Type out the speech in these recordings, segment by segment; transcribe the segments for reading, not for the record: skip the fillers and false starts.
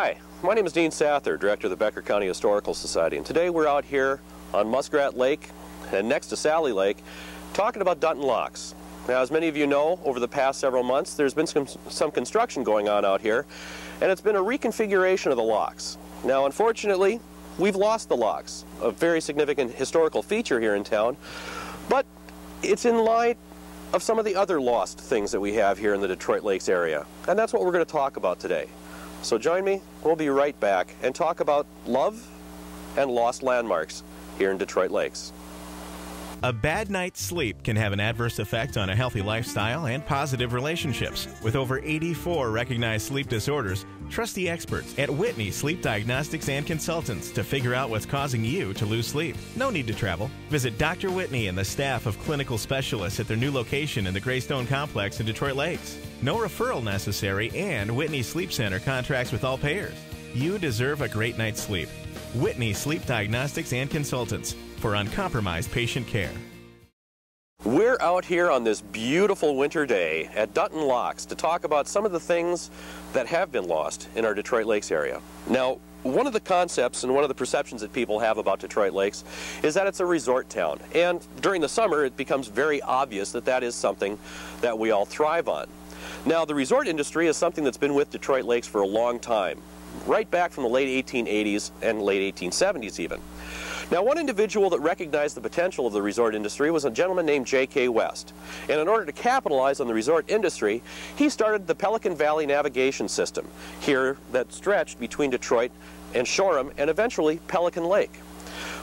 Hi, my name is Dean Sather, Director of the Becker County Historical Society, and today we're out here on Muskrat Lake and next to Sally Lake talking about Dutton Locks. Now, as many of you know, over the past several months there's been some construction going on out here, and it's been a reconfiguration of the locks. Now, unfortunately, we've lost the locks, a very significant historical feature here in town, but it's in light of some of the other lost things that we have here in the Detroit Lakes area, and that's what we're going to talk about today. So join me, we'll be right back and talk about love and lost landmarks here in Detroit Lakes. A bad night's sleep can have an adverse effect on a healthy lifestyle and positive relationships. With over 84 recognized sleep disorders, trust the experts at Whitney Sleep Diagnostics and Consultants to figure out what's causing you to lose sleep. No need to travel. Visit Dr. Whitney and the staff of clinical specialists at their new location in the Greystone Complex in Detroit Lakes. No referral necessary, and Whitney Sleep Center contracts with all payers. You deserve a great night's sleep. Whitney Sleep Diagnostics and Consultants for uncompromised patient care. We're out here on this beautiful winter day at Dutton Locks to talk about some of the things that have been lost in our Detroit Lakes area. Now, one of the concepts and one of the perceptions that people have about Detroit Lakes is that it's a resort town. And during the summer, it becomes very obvious that that is something that we all thrive on. Now, the resort industry is something that's been with Detroit Lakes for a long time, right back from the late 1880s and late 1870s even. Now, one individual that recognized the potential of the resort industry was a gentleman named J.K. West. And in order to capitalize on the resort industry, he started the Pelican Valley navigation system here that stretched between Detroit and Shoreham and eventually Pelican Lake.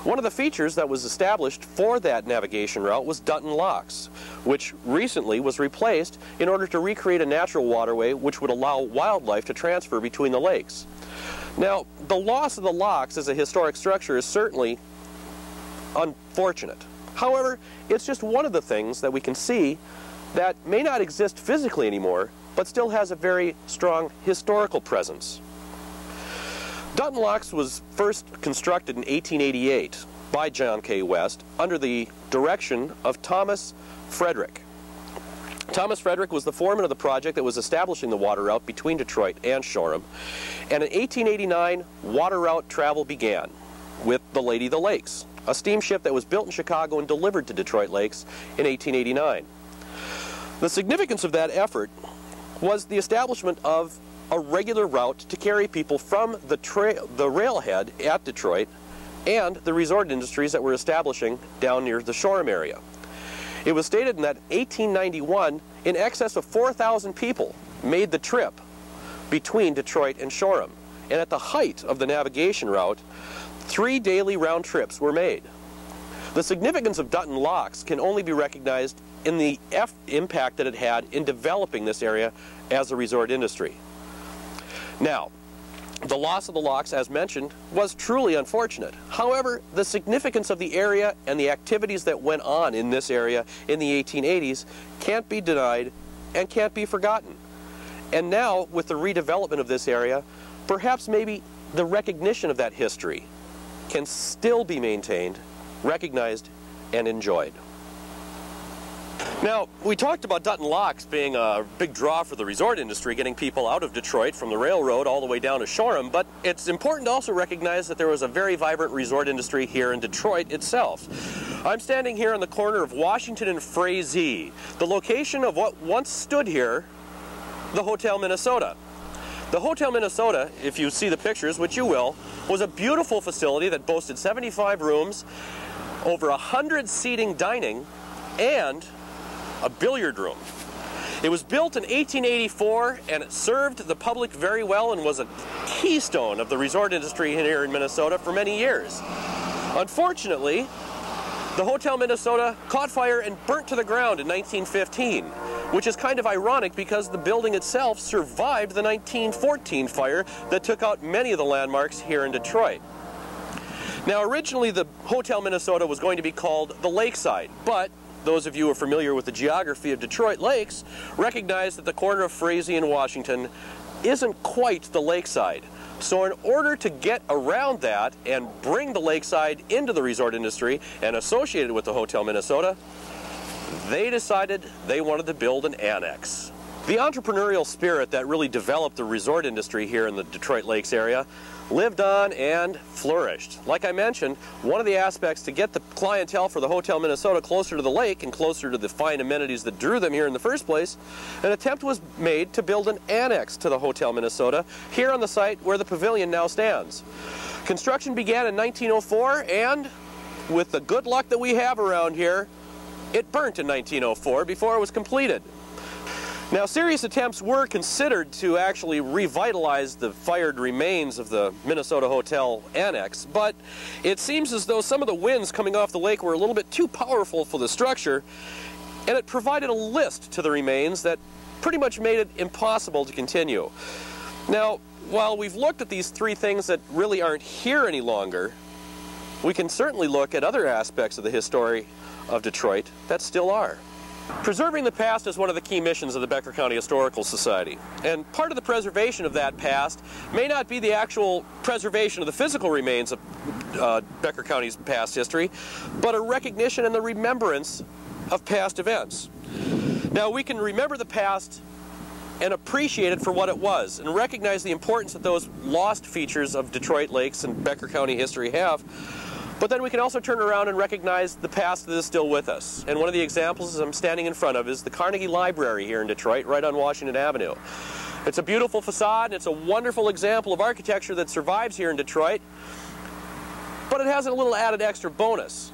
One of the features that was established for that navigation route was Dutton Locks, which recently was replaced in order to recreate a natural waterway which would allow wildlife to transfer between the lakes. Now, the loss of the locks as a historic structure is certainly unfortunate. However, it's just one of the things that we can see that may not exist physically anymore, but still has a very strong historical presence. Dutton Locks was first constructed in 1888 by John K. West under the direction of Thomas Frederick. Thomas Frederick was the foreman of the project that was establishing the water route between Detroit and Shoreham. And in 1889, water route travel began with the Lady of the Lakes, a steamship that was built in Chicago and delivered to Detroit Lakes in 1889. The significance of that effort was the establishment of a regular route to carry people from the railhead at Detroit and the resort industries that were establishing down near the Shoreham area. It was stated that in 1891, in excess of 4,000 people made the trip between Detroit and Shoreham. And at the height of the navigation route, 3 daily round trips were made. The significance of Dutton Locks can only be recognized in the impact that it had in developing this area as a resort industry. Now, the loss of the locks, as mentioned, was truly unfortunate. However, the significance of the area and the activities that went on in this area in the 1880s can't be denied and can't be forgotten. And now, with the redevelopment of this area, perhaps maybe the recognition of that history can still be maintained, recognized, and enjoyed. Now, we talked about Dutton Locks being a big draw for the resort industry, getting people out of Detroit from the railroad all the way down to Shoreham, but it's important to also recognize that there was a very vibrant resort industry here in Detroit itself. I'm standing here on the corner of Washington and Frazee, the location of what once stood here, the Hotel Minnesota. The Hotel Minnesota, if you see the pictures, which you will, was a beautiful facility that boasted 75 rooms, over 100 seating dining, and a billiard room. It was built in 1884 and it served the public very well and was a keystone of the resort industry here in Minnesota for many years. Unfortunately, the Hotel Minnesota caught fire and burnt to the ground in 1915, which is kind of ironic because the building itself survived the 1914 fire that took out many of the landmarks here in Detroit. Now, originally the Hotel Minnesota was going to be called the Lakeside, but those of you who are familiar with the geography of Detroit Lakes recognize that the corner of Frazee and Washington isn't quite the lakeside. So in order to get around that and bring the lakeside into the resort industry and associate it with the Hotel Minnesota, they decided they wanted to build an annex. The entrepreneurial spirit that really developed the resort industry here in the Detroit Lakes area lived on and flourished. Like I mentioned, one of the aspects to get the clientele for the Hotel Minnesota closer to the lake and closer to the fine amenities that drew them here in the first place, an attempt was made to build an annex to the Hotel Minnesota here on the site where the pavilion now stands. Construction began in 1904, and with the good luck that we have around here, it burnt in 1904 before it was completed. Now, serious attempts were considered to actually revitalize the fired remains of the Minnesota Hotel Annex, but it seems as though some of the winds coming off the lake were a little bit too powerful for the structure, and it provided a list to the remains that pretty much made it impossible to continue. Now, while we've looked at these three things that really aren't here any longer, we can certainly look at other aspects of the history of Detroit that still are. Preserving the past is one of the key missions of the Becker County Historical Society, and part of the preservation of that past may not be the actual preservation of the physical remains of Becker County's past history, but a recognition and the remembrance of past events. Now, we can remember the past and appreciate it for what it was, and recognize the importance that those lost features of Detroit Lakes and Becker County history have. But then we can also turn around and recognize the past that is still with us. And one of the examples I'm standing in front of is the Carnegie Library here in Detroit, right on Washington Avenue. It's a beautiful facade, and it's a wonderful example of architecture that survives here in Detroit, but it has a little added extra bonus.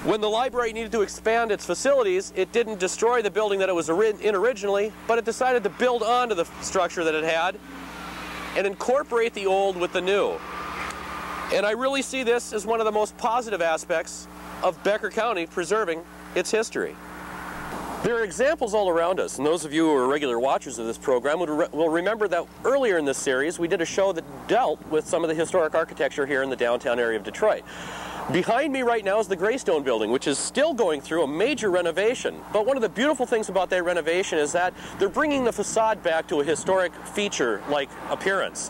When the library needed to expand its facilities, it didn't destroy the building that it was in originally, but it decided to build onto the structure that it had and incorporate the old with the new. And I really see this as one of the most positive aspects of Becker County preserving its history. There are examples all around us, and those of you who are regular watchers of this program will remember that earlier in this series we did a show that dealt with some of the historic architecture here in the downtown area of Detroit. Behind me right now is the Greystone building, which is still going through a major renovation. But one of the beautiful things about that renovation is that they're bringing the facade back to a historic feature-like appearance.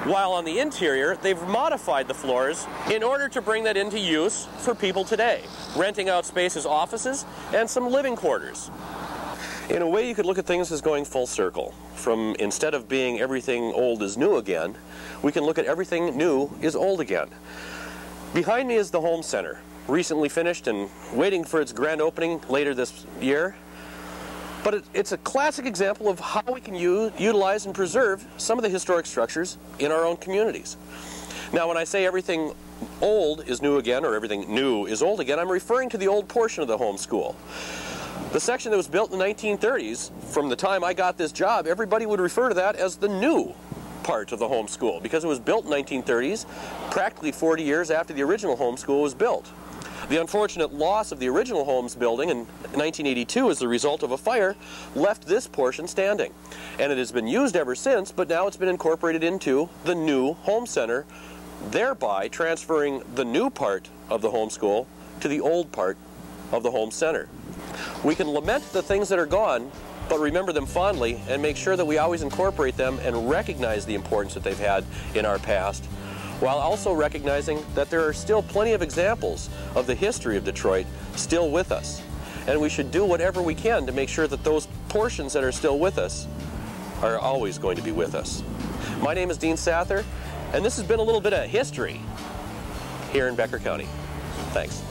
While on the interior, they've modified the floors in order to bring that into use for people today, renting out space as offices and some living quarters. In a way, you could look at things as going full circle. From instead of being everything old is new again, we can look at everything new is old again. Behind me is the Home Center, recently finished and waiting for its grand opening later this year. But it's a classic example of how we can utilize and preserve some of the historic structures in our own communities. Now, when I say everything old is new again, or everything new is old again, I'm referring to the old portion of the home school. The section that was built in the 1930s, from the time I got this job, everybody would refer to that as the new part of the home school, because it was built in the 1930s, practically 40 years after the original home school was built. The unfortunate loss of the original home's building in 1982 as a result of a fire left this portion standing. And it has been used ever since, but now it's been incorporated into the new home center, thereby transferring the new part of the home school to the old part of the home center. We can lament the things that are gone, but remember them fondly and make sure that we always incorporate them and recognize the importance that they've had in our past, while also recognizing that there are still plenty of examples of the history of Detroit still with us. And we should do whatever we can to make sure that those portions that are still with us are always going to be with us. My name is Dean Sather, and this has been a little bit of history here in Becker County. Thanks.